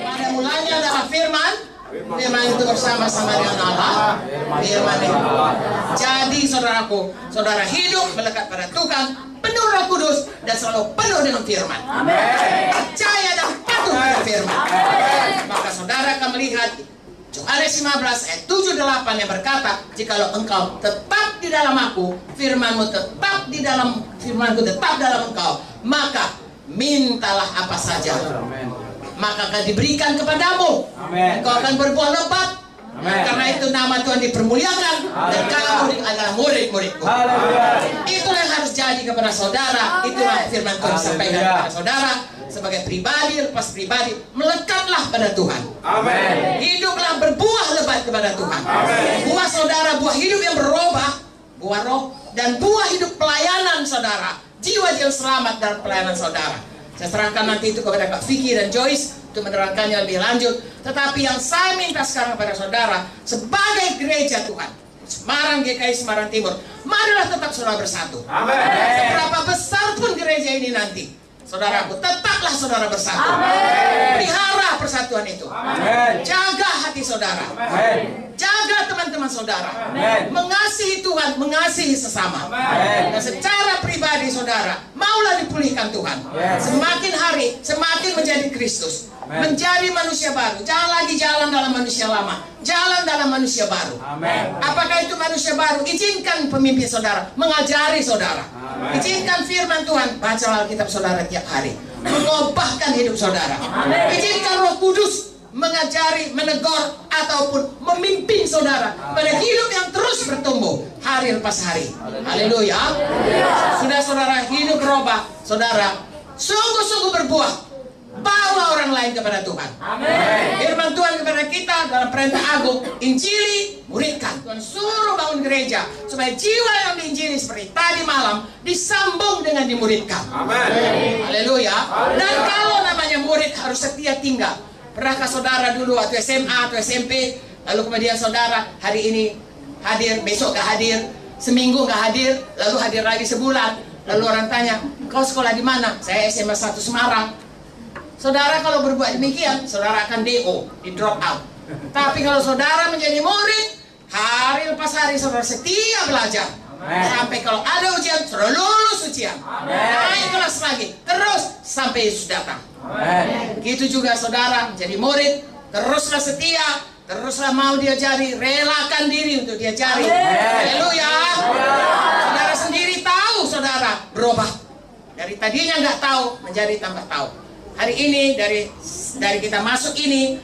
Pada mulanya adalah firman. Firman itu bersama-sama dengan Allah. Firman itu. Jadi saudaraku, saudara hidup melekat pada Tuhan, penuh Roh Kudus dan selalu penuh dengan firman. Percaya dan patuh pada firman. Maka saudara akan melihat Yohanes 15 ayat 7-8 yang berkata, jikalau engkau tetap di dalam aku, firmanmu tetap di dalam firmanku tetap dalam engkau, maka mintalah apa saja, maka akan diberikan kepadamu. Engkau akan berbuah lebat. Karena itu nama Tuhan dipermuliakan dan kamu adalah murid-muridku. Itulah yang harus jadi kepada saudara. Itulah firman Tuhan disampaikan kepada saudara. Sebagai pribadi, lepas pribadi, melekatlah pada Tuhan. Hiduplah berbuah lebat kepada Tuhan. Buah saudara, buah hidup yang berubah, buah roh, dan buah hidup pelayanan saudara. Jiwa-jiwa selamat dalam pelayanan saudara. Saya serahkan nanti itu kepada Kak Vicky dan Joyce untuk menerangkannya lebih lanjut. Tetapi yang saya minta sekarang kepada saudara, sebagai gereja Tuhan, Semarang GKI Semarang Timur, marilah tetap saudara bersatu. Seberapa besar pun gereja ini nanti, saudaraku, tetaplah saudara bersatu. Pelihara persatuan itu. Jaga hati saudara. Jaga teman-teman saudara. Mengasihi Tuhan, mengasihi sesama. Dan secara pribadi saudara, maulah dipulihkan Tuhan. Semakin hari, semakin menjadi Kristus. Menjadi manusia baru. Jangan lagi jalan dalam manusia lama. Jalan dalam manusia baru. Apakah itu manusia baru? Izinkan pemimpin saudara mengajari saudara. Izinkan firman Tuhan, baca Alkitab saudara tiap hari, mengubahkan hidup saudara. Izinkan Roh Kudus mengajari, menegur, ataupun memimpin saudara pada hidup yang terus bertumbuh hari lepas hari. Haleluya. Sudah saudara hidup berubah, saudara sungguh-sungguh berbuah. Bawa orang lain kepada Tuhan. Firman Tuhan kepada kita dalam perintah agung, injili, muridkan. Tuhan suruh bangun gereja supaya jiwa yang diinjili seperti tadi malam disambung dengan dimuridkan. Haleluya. Dan kalau namanya murid harus setia tinggal. Pernahkah saudara dulu waktu SMA atau SMP, lalu kemudian saudara hari ini hadir, besok gak hadir, seminggu gak hadir, lalu hadir lagi sebulan, lalu orang tanya, kau sekolah di mana? Saya SMA 1 Semarang. Saudara kalau berbuat demikian, saudara akan DO, di drop out. Tapi kalau saudara menjadi murid, hari lepas hari saudara setia belajar. Sampai kalau ada ujian, saudara lulus ujian. Naik kelas lagi, terus sampai Yesus datang. Gitu juga saudara menjadi murid, teruslah setia, teruslah mau diajari, relakan diri untuk diajari. Haleluya. Saudara sendiri tahu saudara berubah. Dari tadinya nggak tahu menjadi tambah tahu. Hari ini dari kita masuk ini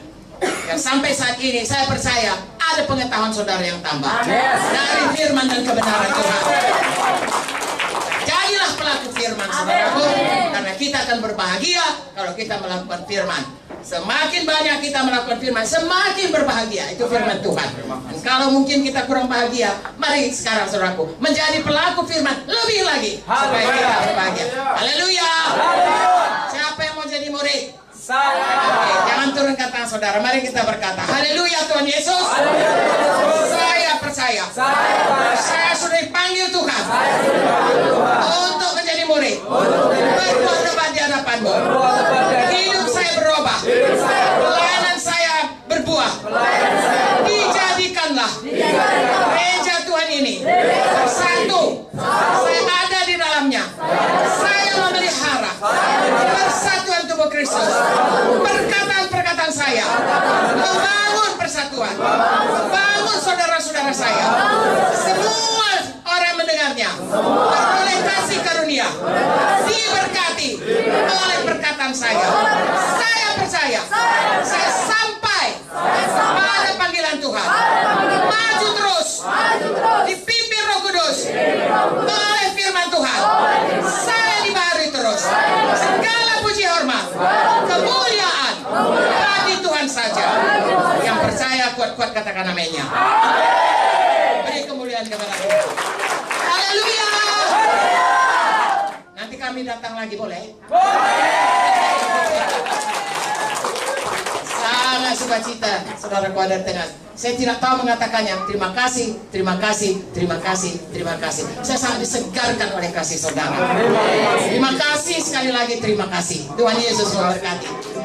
dan sampai saat ini saya percaya ada pengetahuan saudara yang tambah dari firman dan kebenaran Tuhan. Jadilah pelaku firman saudaraku, karena kita akan berbahagia kalau kita melakukan firman. Semakin banyak kita melakukan firman, semakin berbahagia. Itu firman Tuhan. Dan kalau mungkin kita kurang bahagia, mari sekarang saudaraku menjadi pelaku firman lebih lagi supaya kita berbahagia. Haleluya. Siapa yang mau jadi murid? Oke, jangan turun ke tangan saudara. Mari kita berkata, haleluya Tuhan Yesus. Saya percaya. Saya sudah dipanggil Tuhan untuk menjadi murid. Berbuah lebat di hadapan-Mu. Hidup saya berubah. Pelayanan saya berbuah. Dijadikanlah gereja Tuhan ini bersatu. Saya ada di dalamnya. Saya memelihara persatuan tubuh Kristus. Perkataan-perkataan saya membangun persatuan, membangun saudara-saudara saya. Semua orang mendengarnya beroleh kasih karunia, diberkati oleh perkataan saya. Saya percaya saya sampai pada panggilan Tuhan. Maju terus, dipimpin Roh Kudus oleh firman Tuhan. Saya dibaharui terus. Segala puji hormat, kemuliaan bagi Tuhan saja. Yang percaya kuat-kuat katakan aminnya. Beri kemuliaan kepada Tuhan. Haleluya. Nanti kami datang lagi, boleh? Sangat sukacita saudaraku ada di tengah. Saya tidak tahu mengatakannya. Terima kasih, terima kasih, terima kasih, terima kasih. Saya sangat disegarkan oleh kasih saudara. Terima kasih sekali lagi, terima kasih. Tuhan Yesus memberkati.